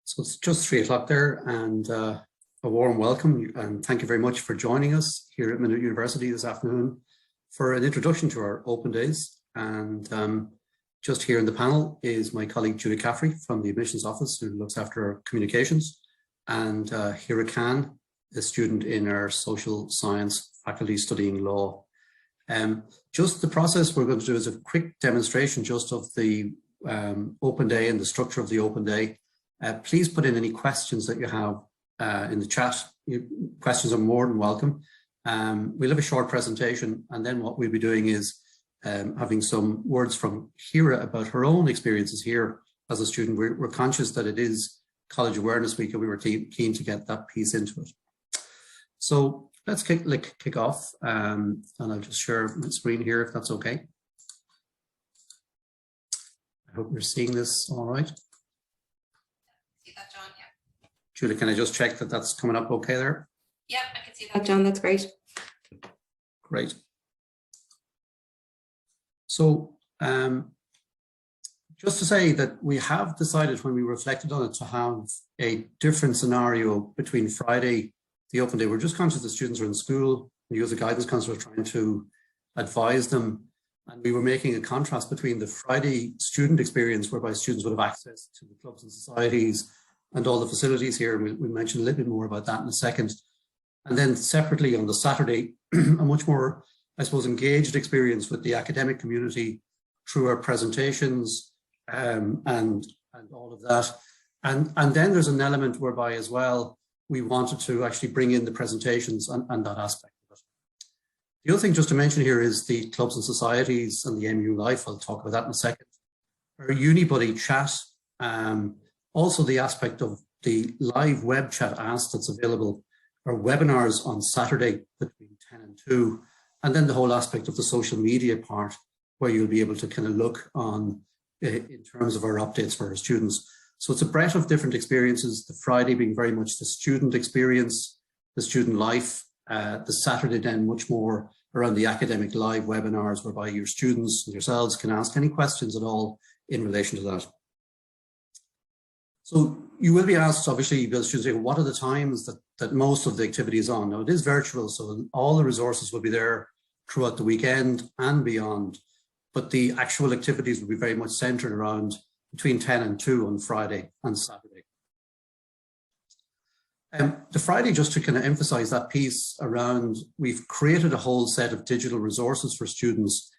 So it's just 3 o'clock there, and a warm welcome and thank you very much for joining us here at Minute University this afternoon for an introduction to our open days. And just here in the panel is my colleague Julie Caffrey from the admissions office, who looks after our communications, and Hira Khan, a student in our social science faculty studying law. Just the process we're going to do is a quick demonstration just of the open day and the structure of the open day. Please put in any questions that you have in the chat. Questions are more than welcome. We'll have a short presentation, and then what we'll be doing is having some words from Hira about her own experiences here as a student. We're conscious that it is College Awareness Week, and we were keen to get that piece into it. So let's kick off, and I'll just share my screen here if that's okay. I hope you're seeing this all right. See that, John? Yeah. Julie, can I just check that that's coming up okay there? Yeah, I can see that, John. That's great. Great. So just to say that we have decided, when we reflected on it, to have a different scenario between Friday, the open day. We're just conscious that students are in school, and you as a guidance counsellor are trying to advise them. And we were making a contrast between the Friday student experience, whereby students would have access to the clubs and societies and all the facilities here. We'll mention a little bit more about that in a second. And then separately on the Saturday, a much more, I suppose, engaged experience with the academic community through our presentations and all of that. And then there's an element whereby as well, we wanted to actually bring in the presentations and that aspect of it. The other thing just to mention here is the clubs and societies and the MU Life. I'll talk about that in a second. Our UniBuddy chat, also the aspect of the live web chat ask that's available, our webinars on Saturday between 10 and 2, and then the whole aspect of the social media part, where you'll be able to kind of look on in terms of our updates for our students. So it's a breadth of different experiences, the Friday being very much the student experience, the student life, the Saturday then much more around the academic live webinars, whereby your students and yourselves can ask any questions at all in relation to that. So you will be asked, obviously, because students say, what are the times that most of the activity is on? Now, it is virtual, so all the resources will be there throughout the weekend and beyond, but the actual activities will be very much centred around between 10 and 2 on Friday and Saturday. The Friday, just to kind of emphasise that piece around, we've created a whole set of digital resources for students.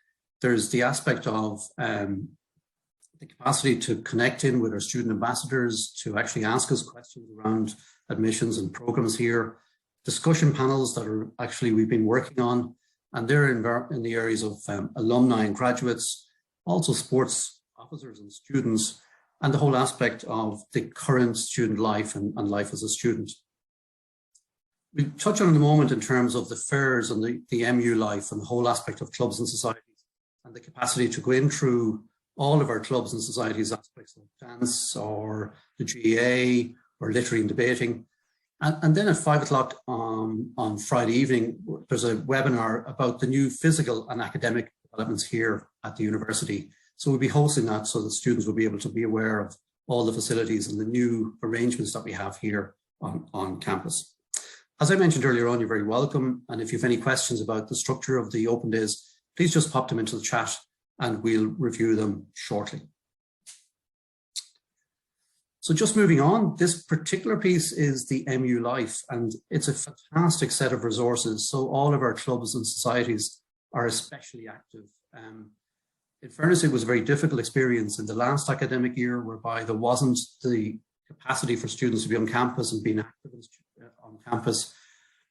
There's the aspect of the capacity to connect in with our student ambassadors, to actually ask us questions around admissions and programs here, discussion panels that are actually we've been working on, and they're in the areas of alumni and graduates, also sports officers and students, and the whole aspect of the current student life and life as a student. We'll touch on in a moment in terms of the fairs and the MU life and the whole aspect of clubs and societies and the capacity to go in through all of our clubs and societies aspects of dance or the GA or literary and debating. And then at 5 o'clock on Friday evening, there's a webinar about the new physical and academic developments here at the university. So we'll be hosting that so that students will be able to be aware of all the facilities and the new arrangements that we have here on campus. As I mentioned earlier on, you're very welcome. And if you have any questions about the structure of the open days, please just pop them into the chat and we'll review them shortly. So just moving on, this particular piece is the MU Life, and it's a fantastic set of resources. So all of our clubs and societies are especially active. In fairness, it was a very difficult experience in the last academic year, whereby there wasn't the capacity for students to be on campus and being active on campus.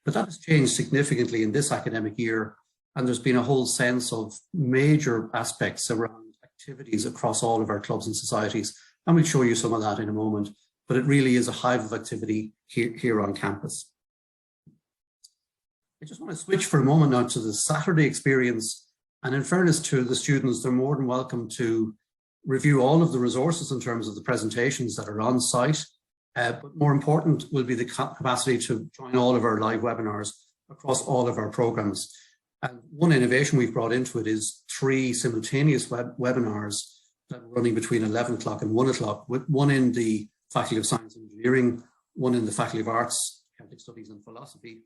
But that has changed significantly in this academic year. And there's been a whole sense of major aspects around activities across all of our clubs and societies. And we'll show you some of that in a moment. But it really is a hive of activity here on campus. I just want to switch for a moment now to the Saturday experience. And in fairness to the students, they're more than welcome to review all of the resources in terms of the presentations that are on site. But more important will be the capacity to join all of our live webinars across all of our programs. And one innovation we've brought into it is 3 simultaneous webinars that are running between 11 o'clock and 1 o'clock, with one in the Faculty of Science and Engineering, one in the Faculty of Arts, Celtic Studies and Philosophy.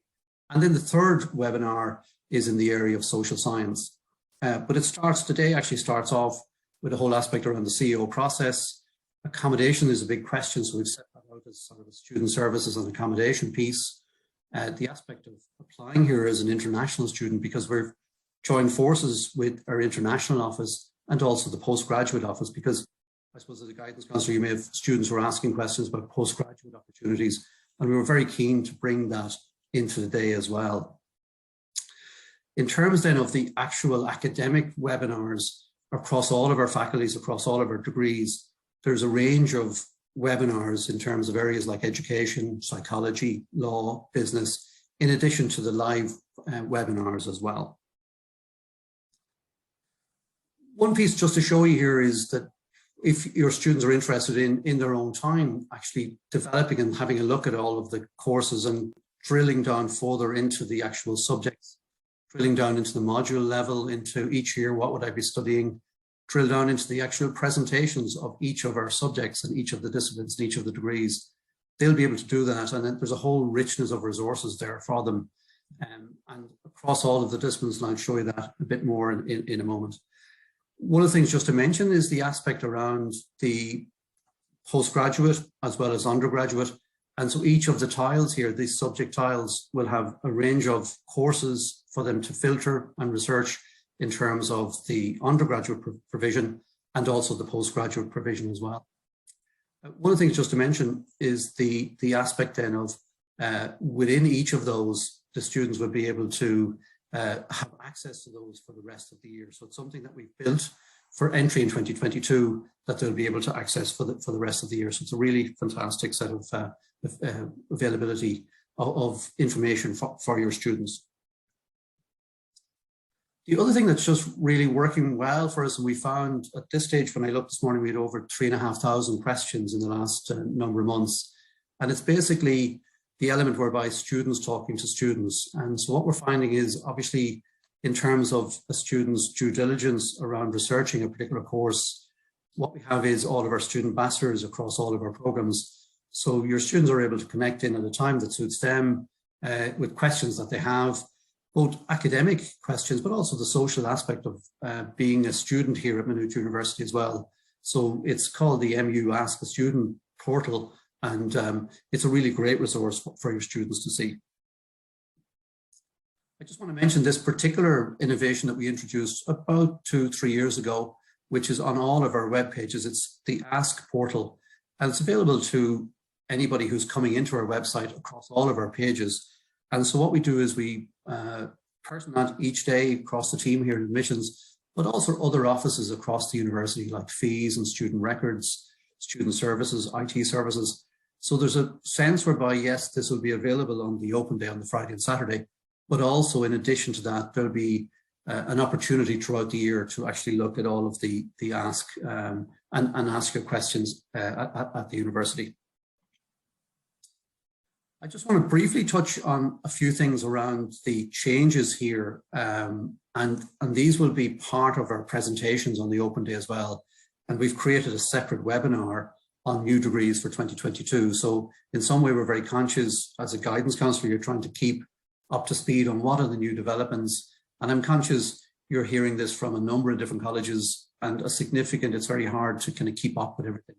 And then the third webinar is in the area of social science. But it starts today, actually starts off with a whole aspect around the CEO process. Accommodation is a big question, so we've set that out as sort of a student services and accommodation piece. The aspect of applying here as an international student, because we've joined forces with our international office and also the postgraduate office, because I suppose as a guidance counsellor, you may have students who are asking questions about postgraduate opportunities, and we were very keen to bring that into the day as well. In terms then of the actual academic webinars across all of our faculties, across all of our degrees, there's a range of webinars in terms of areas like education, psychology, law, business, in addition to the live webinars as well. One piece just to show you here is that if your students are interested in their own time, actually developing and having a look at all of the courses and drilling down further into the actual subjects, drilling down into the module level, into each year, what would I be studying, drill down into the actual presentations of each of our subjects and each of the disciplines and each of the degrees. They'll be able to do that, and then there's a whole richness of resources there for them. And across all of the disciplines, and I'll show you that a bit more in a moment. One of the things just to mention is the aspect around the postgraduate as well as undergraduate. And so each of the tiles here, these subject tiles, will have a range of courses for them to filter and research in terms of the undergraduate provision and also the postgraduate provision as well. One of the things just to mention is the aspect then of within each of those, the students will be able to have access to those for the rest of the year. So it's something that we've built for entry in 2022 that they'll be able to access for the rest of the year. So it's a really fantastic set of availability of information for your students. The other thing that's just really working well for us, and we found at this stage when I looked this morning, we had over 3,500 questions in the last number of months. And it's basically the element whereby students talking to students. And so what we're finding is obviously in terms of a student's due diligence around researching a particular course, what we have is all of our student ambassadors across all of our programs. So your students are able to connect in at a time that suits them with questions that they have, both academic questions, but also the social aspect of being a student here at Maynooth University as well. So it's called the MU Ask a Student portal, and it's a really great resource for your students to see. I just want to mention this particular innovation that we introduced about 2-3 years ago, which is on all of our web pages. It's the Ask portal, and it's available to anybody who's coming into our website across all of our pages. And so what we do is we person that each day across the team here in admissions, but also other offices across the university like fees and student records, student services, IT services. So there's a sense whereby, yes, this will be available on the open day on the Friday and Saturday, but also in addition to that, there'll be an opportunity throughout the year to actually look at all of the ask and ask your questions at the university. I just want to briefly touch on a few things around the changes here, and these will be part of our presentations on the open day as well. And we've created a separate webinar on new degrees for 2022. So in some way, we're very conscious as a guidance counsellor, you're trying to keep up to speed on what are the new developments. And I'm conscious you're hearing this from a number of different colleges, and it's very hard to kind of keep up with everything.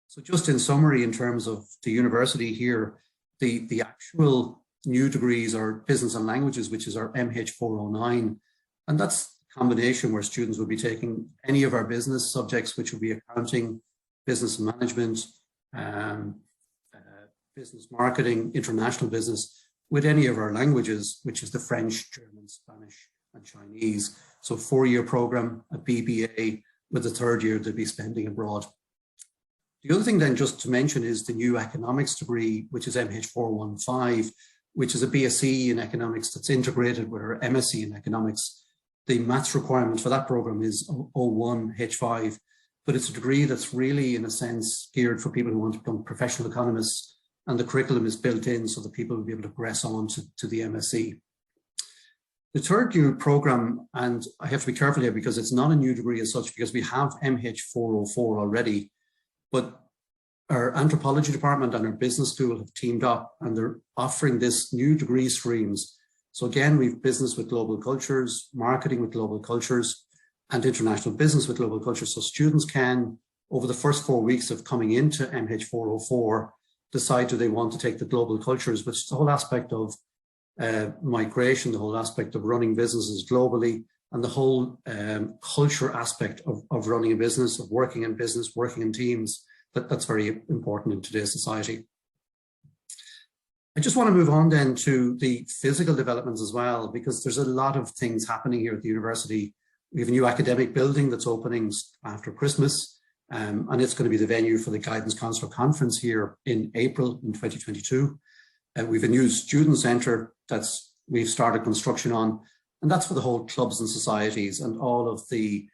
So just in summary, in terms of the university here, the actual new degrees are business and languages, which is our MH409. And that's a combination where students will be taking any of our business subjects, which will be accounting, business and management, business marketing, international business, with any of our languages, which is the French, German, Spanish, and Chinese. So 4-year program, a BBA, with the 3rd year they'll be spending abroad. The other thing then just to mention is the new economics degree, which is MH415, which is a BSc in economics that's integrated with our MSc in economics. The maths requirement for that program is 01H5, but it's a degree that's really, in a sense, geared for people who want to become professional economists, and the curriculum is built in so that people will be able to progress on to the MSc. The 3rd year program, and I have to be careful here because it's not a new degree as such, because we have MH404 already, but our anthropology department and our business school have teamed up, and they're offering this new degree streams. So again, we've business with global cultures, marketing with global cultures, and international business with global cultures. So students can, over the first 4 weeks of coming into MH404, decide do they want to take the global cultures, which is the whole aspect of migration, the whole aspect of running businesses globally, and the whole culture aspect of running a business, of working in business, working in teams. That's very important in today's society. I just want to move on then to the physical developments as well, because there's a lot of things happening here at the university. We have a new academic building that's opening after Christmas, and it's going to be the venue for the Guidance Counsellor Conference here in April in 2022. We have a new student centre we've started construction on, and that's for the whole clubs and societies and all of the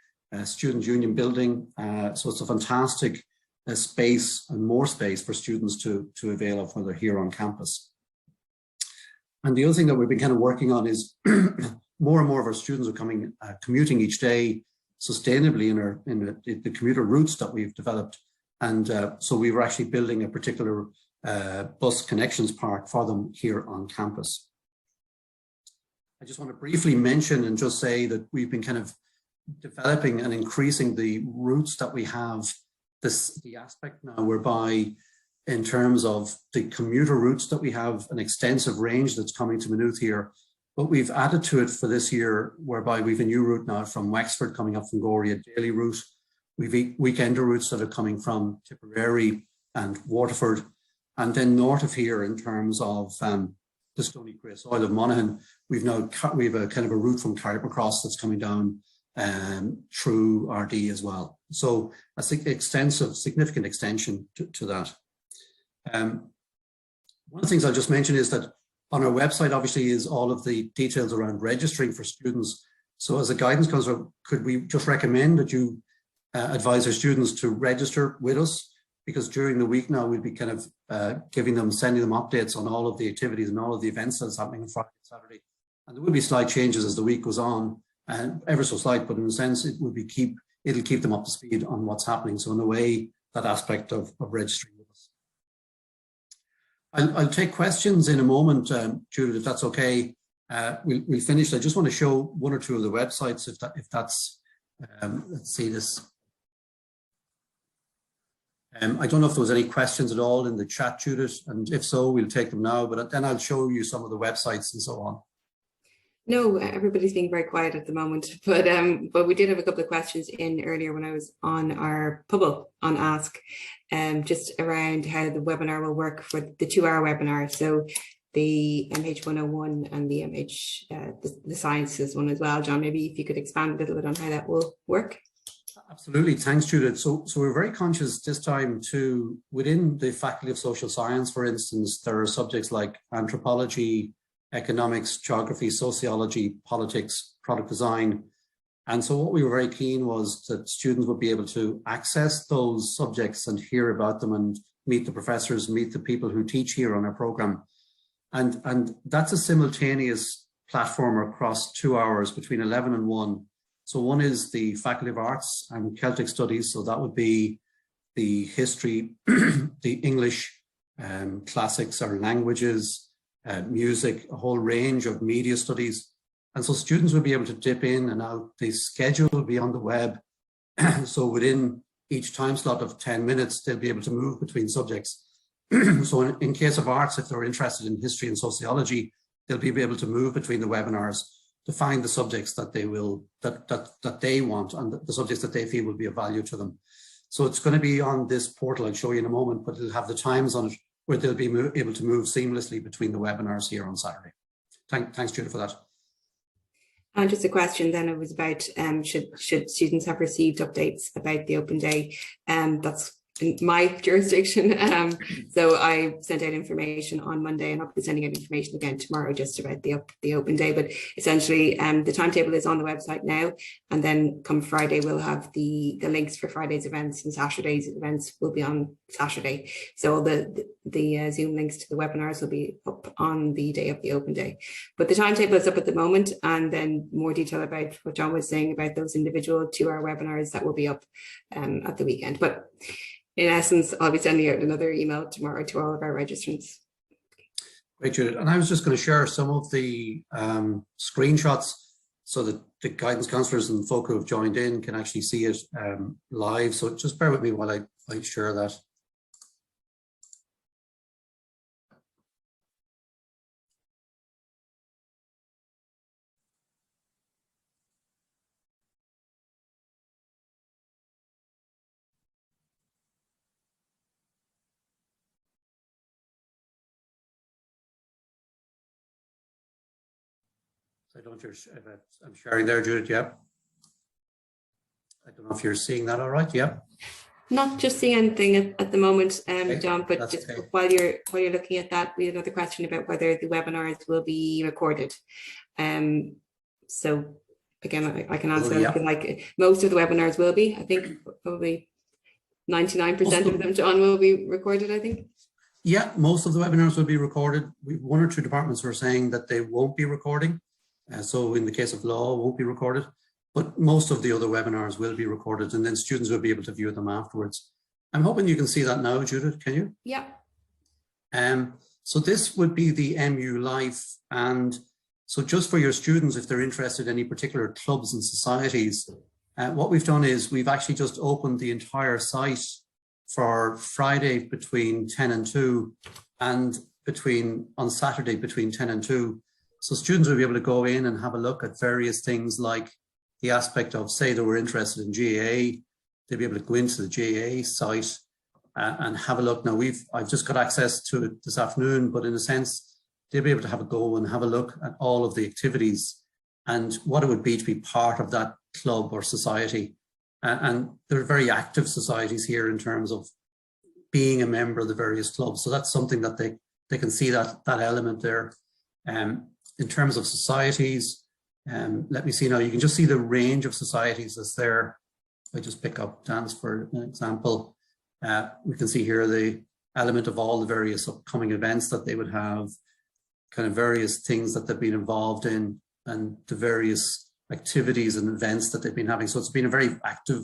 student union building. So it's a fantastic space and more space for students to avail of when they're here on campus. And the other thing that we've been kind of working on is more and more of our students are coming, commuting each day sustainably in the commuter routes that we've developed. And so we were actually building a particular bus connections park for them here on campus. I just want to briefly mention and just say that we've been kind of developing and increasing the routes that we have. The aspect now whereby, in terms of the commuter routes, that we have an extensive range that's coming to Maynooth here, but we've added to it for this year, whereby we've a new route now from Wexford coming up from Gorey, a daily route. We've weekender routes that are coming from Tipperary and Waterford, and then north of here in terms of the Stony Grey Soil of Monaghan. We've a kind of a route from Carrickmacross that's coming down through RD as well. So a significant extension to that. One of the things I'll just mention is that on our website, obviously, is all of the details around registering for students. So as a guidance counsellor, could we just recommend that you advise our students to register with us? Because during the week now, we'll be kind of sending them updates on all of the activities and all of the events that's happening on Friday and Saturday. And there will be slight changes as the week goes on, and ever so slight, but in a sense, it'll keep them up to speed on what's happening. So in a way, that aspect of registering with us. I'll take questions in a moment, Judith, if that's okay. We'll finish. I just want to show one or two of the websites, if that's, let's see this. I don't know if there was any questions at all in the chat, Judith, and if so, we'll take them now, but then I'll show you some of the websites and so on. No, everybody's being very quiet at the moment, but we did have a couple of questions in earlier when I was on our Pubble on Ask, just around how the webinar will work for the 2-hour webinar. So the MH101 and the the sciences one as well. John, maybe if you could expand a little bit on how that will work. Absolutely, thanks, Judith. So we're very conscious this time to, within the Faculty of Social Science, for instance, there are subjects like anthropology, economics, geography, sociology, politics, product design. And so what we were very keen was that students would be able to access those subjects and hear about them and meet the professors, meet the people who teach here on our program. And that's a simultaneous platform across 2 hours between 11 and 1. So one is the Faculty of Arts and Celtic Studies. So that would be the history, the English, classics or languages, music, a whole range of media studies. And so students will be able to dip in and out. The schedule will be on the web. So within each time slot of 10 minutes, they'll be able to move between subjects. So in case of arts, if they're interested in history and sociology, they'll be able to move between the webinars to find the subjects that they will, that they want, and the subjects that they feel will be of value to them. So it's going to be on this portal I'll show you in a moment, but it'll have the times on it where they'll be able to move seamlessly between the webinars here on Saturday. Thanks, Judah, for that. And just a question then, it was about should students have received updates about the open day? That's in my jurisdiction. So I sent out information on Monday, and I'll be sending out information again tomorrow just about the open day. But essentially the timetable is on the website now, and then come Friday we'll have the links for Friday's events, and Saturday's events will be on Saturday. So all the Zoom links to the webinars will be up on the day of the open day. But the timetable is up at the moment, and then more detail about what John was saying about those individual 2-hour webinars that will be up at the weekend. But in essence, I'll be sending out another email tomorrow to all of our registrants. Great, Judith. And I was just going to share some of the screenshots so that the guidance counsellors and folk who have joined in can actually see it live. So just bear with me while I share that. I don't know if I'm sharing there, Judith, yeah. I don't know if you're seeing that all right, yeah. Not just seeing anything at the moment, Okay, John, but just okay. while you're looking at that, we had another question about whether the webinars will be recorded. So again, I can answer that. Like most of the webinars will be. I think probably 99% of them, John, will be recorded, I think. Yeah, most of the webinars will be recorded. One or two departments were saying that they won't be recording. So in the case of law, it won't be recorded, but most of the other webinars will be recorded, and then students will be able to view them afterwards. I'm hoping you can see that now, Judith, can you? Yeah. So this would be the MU Life, and so just for your students, if they're interested in any particular clubs and societies, what we've done is we've actually just opened the entire site for Friday between 10 and 2 and on Saturday between 10 and 2. So students will be able to go in and have a look at various things like the aspect of, say they were interested in GAA, they'll be able to go into the GAA site and have a look. Now I've just got access to it this afternoon, but in a sense, they'll be able to have a go and have a look at all of the activities and what it would be to be part of that club or society. And there are very active societies here in terms of being a member of the various clubs. So that's something that they can see that element there. In terms of societies, let me see now, you can just see the range of societies that's there. If I just pick up dance for an example, we can see here the element of all the various upcoming events that they would have, kind of various things that they've been involved in and the various activities and events that they've been having. So it's been a very active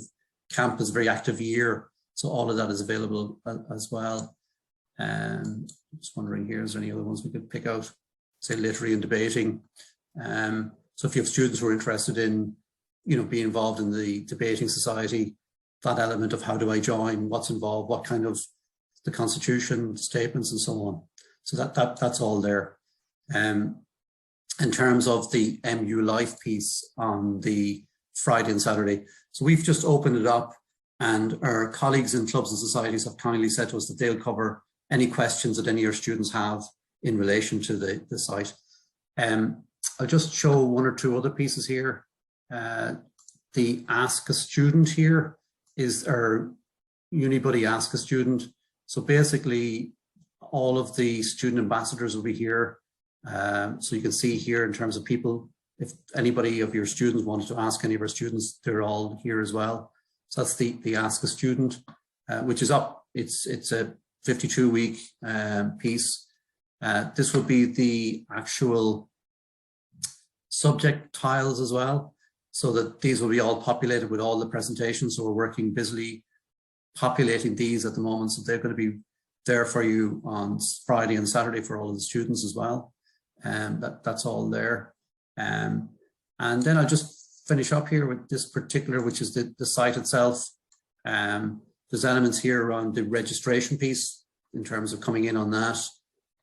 campus, very active year. So all of that is available as well. Just wondering here, is there any other ones we could pick out? Say literary and debating. So if you have students who are interested in, being involved in the debating society, that element of how do I join, what's involved, what kind of the constitution, statements and so on. So that's all there. In terms of the MU Life piece on the Friday and Saturday. So we've just opened it up and our colleagues in clubs and societies have kindly said to us that they'll cover any questions that any of your students have in relation to the site. I'll just show one or two other pieces here. The Ask a Student here is our Unibuddy Ask a Student. So basically all of the student ambassadors will be here. So you can see here in terms of people, if anybody of your students wanted to ask any of our students, they're all here as well. So that's the Ask a Student, which is up. It's a 52-week piece. This will be the actual subject tiles as well, so that these will be all populated with all the presentations. So we're working busily populating these at the moment. So they're going to be there for you on Friday and Saturday for all of the students as well. That's all there. And then I'll just finish up here with this particular, which is the site itself. There's elements here around the registration piece in terms of coming in on that.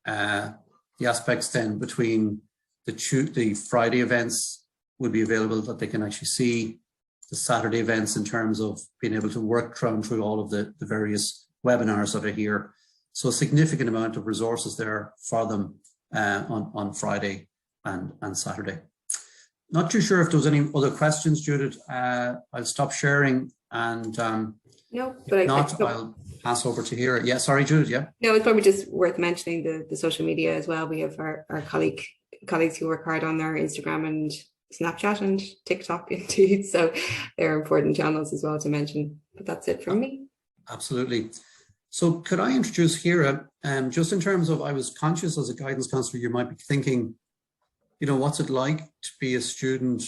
The aspects then between the Friday events will be available that they can actually see. The Saturday events in terms of being able to work through all of the various webinars that are here. So a significant amount of resources there for them on Friday and Saturday. Not too sure if there was any other questions, Judith. I'll stop sharing and no, but I'll pass over to Hira. Yeah, sorry, Judith. Yeah. No, it's probably just worth mentioning the social media as well. We have our colleagues who work hard on their Instagram and Snapchat and TikTok indeed. So they're important channels as well to mention. But that's it from me. Absolutely. So could I introduce Hira? Just in terms of, I was conscious as a guidance counsellor, you might be thinking, what's it like to be a student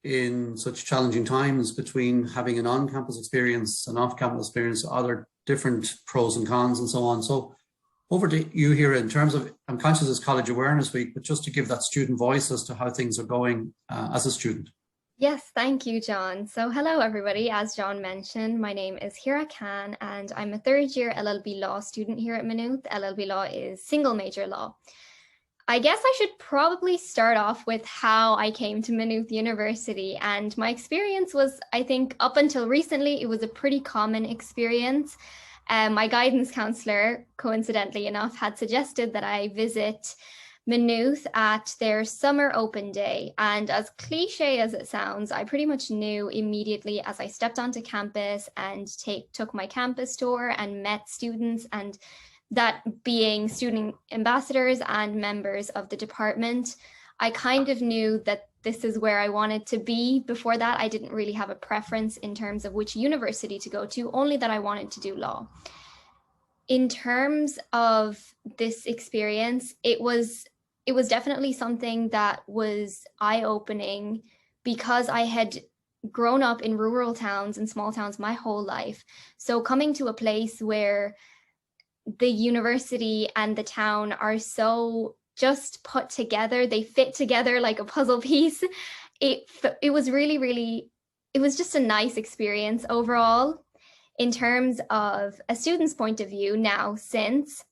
in such challenging times between having an on-campus experience, an off-campus experience, other different pros and cons and so on. So over to you here in terms of, I'm conscious it's College Awareness Week, but just to give that student voice as to how things are going as a student. Yes, thank you, John. So hello, everybody. As John mentioned, my name is Hira Khan, and I'm a third-year LLB Law student here at Maynooth. LLB Law is single major law. I guess I should probably start off with how I came to Maynooth University, and my experience was, I think, up until recently, it was a pretty common experience. My guidance counsellor, coincidentally enough, had suggested that I visit Maynooth at their summer open day. And as cliche as it sounds, I pretty much knew immediately as I stepped onto campus and took my campus tour and met students, and that being student ambassadors and members of the department, I kind of knew that this is where I wanted to be. Before that, I didn't really have a preference in terms of which university to go to, only that I wanted to do law. In terms of this experience, it was definitely something that was eye-opening because I had grown up in rural towns and small towns my whole life. So coming to a place where the university and the town are so just put together, they fit together like a puzzle piece. It was really, it was just a nice experience overall. In terms of a student's point of view now, since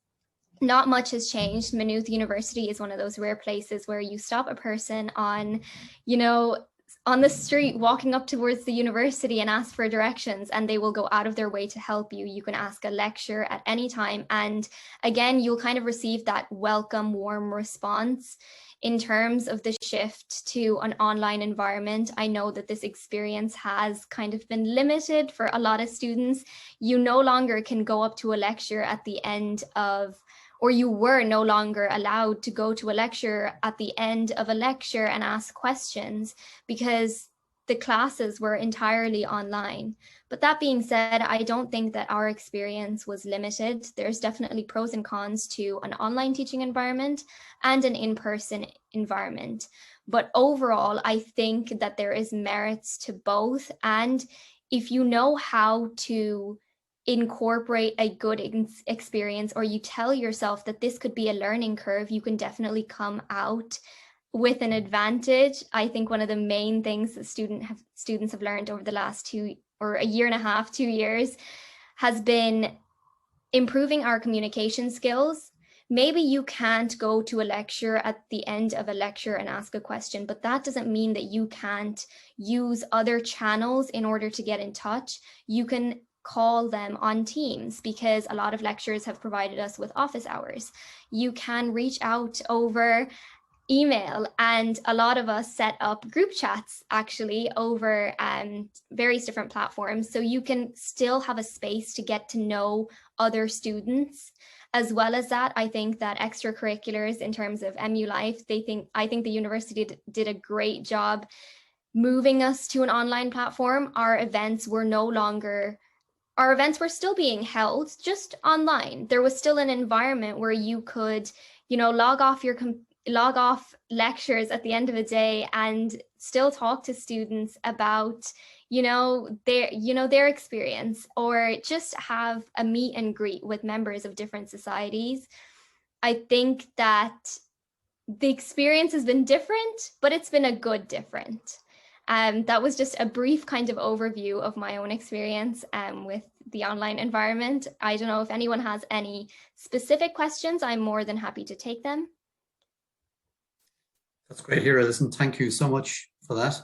not much has changed, Maynooth University is one of those rare places where you stop a person on, on the street walking up towards the university and ask for directions, and they will go out of their way to help you. You can ask a lecture at any time. And again, you'll kind of receive that welcome, warm response. In terms of the shift to an online environment, I know that this experience has kind of been limited for a lot of students. You no longer can go up to a lecture at the end of, or you were no longer allowed to go to a lecture at the end of a lecture and ask questions because the classes were entirely online. But that being said, I don't think that our experience was limited. There's definitely pros and cons to an online teaching environment and an in-person environment. But overall, I think that there is merits to both. And if you know how to incorporate a good experience, or you tell yourself that this could be a learning curve, you can definitely come out with an advantage. I think one of the main things that students have learned over the last a year and a half, 2 years, has been improving our communication skills. Maybe you can't go to a lecture at the end of a lecture and ask a question, but that doesn't mean that you can't use other channels in order to get in touch. You can call them on Teams because a lot of lecturers have provided us with office hours. You can reach out over email, and a lot of us set up group chats actually over various different platforms, so you can still have a space to get to know other students. As well as that, I think that extracurriculars in terms of MU Life, I think the university did a great job moving us to an online platform. Our events were still being held just online. There was still an environment where you could, log off lectures at the end of the day and still talk to students about, their experience, or just have a meet and greet with members of different societies. I think that the experience has been different, but it's been a good different. That was just a brief kind of overview of my own experience with the online environment. I don't know if anyone has any specific questions. I'm more than happy to take them. That's great, Hira. Listen, thank you so much for that.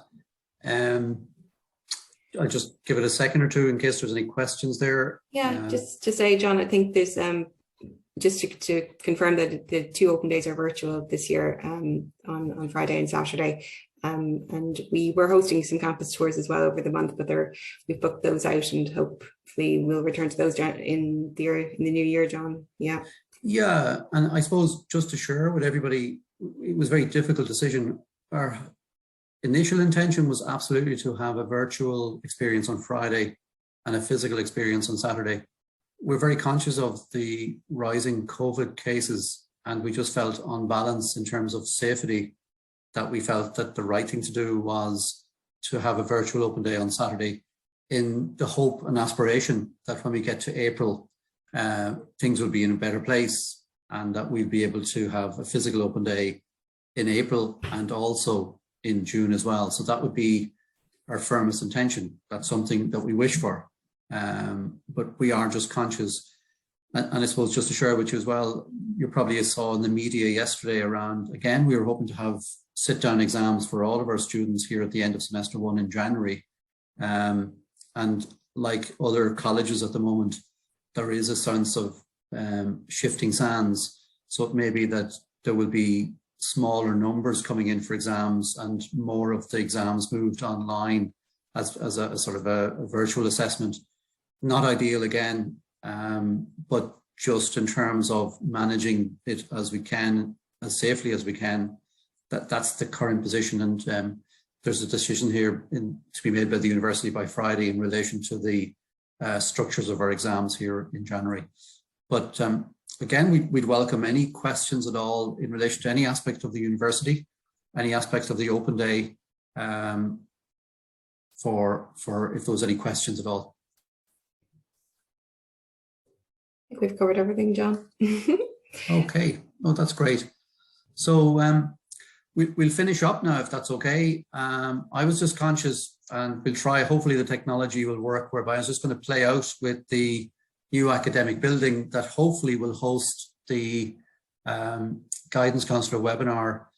I'll just give it a second or two in case there's any questions there. Yeah, just to say, John, I think there's just to confirm that the 2 open days are virtual this year on Friday and Saturday. And we were hosting some campus tours as well over the month, but we've booked those out, and hopefully we'll return to those in the new year, John. Yeah. Yeah, and I suppose just to share with everybody, it was a very difficult decision. Our initial intention was absolutely to have a virtual experience on Friday and a physical experience on Saturday. We're very conscious of the rising COVID cases, and we just felt on balance in terms of safety that we felt that the right thing to do was to have a virtual open day on Saturday. in the hope and aspiration that when we get to April, things will be in a better place and that we'll be able to have a physical open day in April and also in June as well. So that would be our firmest intention. That's something that we wish for. But we are just conscious. And I suppose just to share with you as well, you probably saw in the media yesterday around, again, we were hoping to have sit-down exams for all of our students here at the end of semester 1 in January. And like other colleges at the moment, there is a sense of shifting sands. So it may be that there will be smaller numbers coming in for exams and more of the exams moved online as a sort of a virtual assessment. Not ideal again, but just in terms of managing it as we can, as safely as we can, that's the current position. And there's a decision here to be made by the university by Friday in relation to the structures of our exams here in January. But again, we'd welcome any questions at all in relation to any aspect of the university, any aspect of the open day, for if there was any questions at all. I think we've covered everything, John. Okay, oh, that's great. So we'll finish up now, if that's okay. I was just conscious, and we'll try, hopefully the technology will work, whereby I was just going to play out with the new academic building that hopefully will host the Guidance Counsellor webinar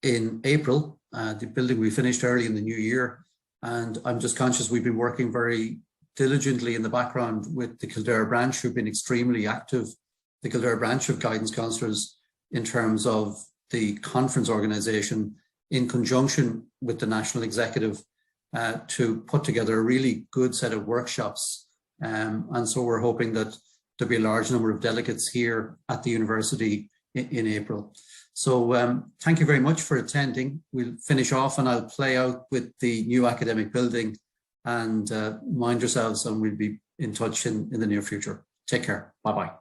in April. The building we finished early in the new year, and I'm just conscious we've been working very diligently in the background with the Kildare branch, who've been extremely active, the Kildare branch of Guidance Counsellors, in terms of the conference organisation in conjunction with the National Executive to put together a really good set of workshops. And so we're hoping that there'll be a large number of delegates here at the university in April. So thank you very much for attending. We'll finish off and I'll play out with the new academic building, and mind yourselves, and we'll be in touch in the near future. Take care. Bye-bye.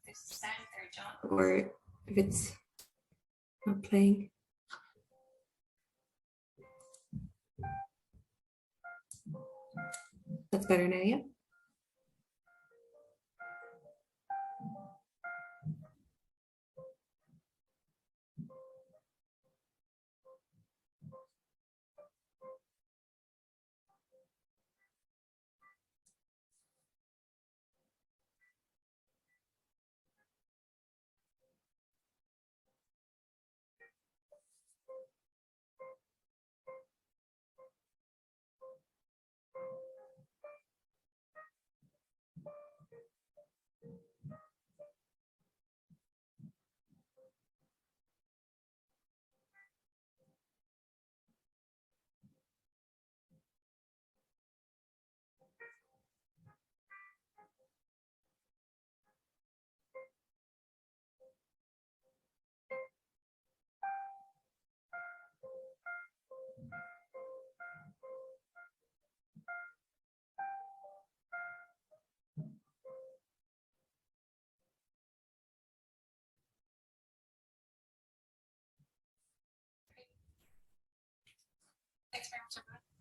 There's sound there, John, or if it's not playing. That's better now, yeah. Thanks very much, everyone.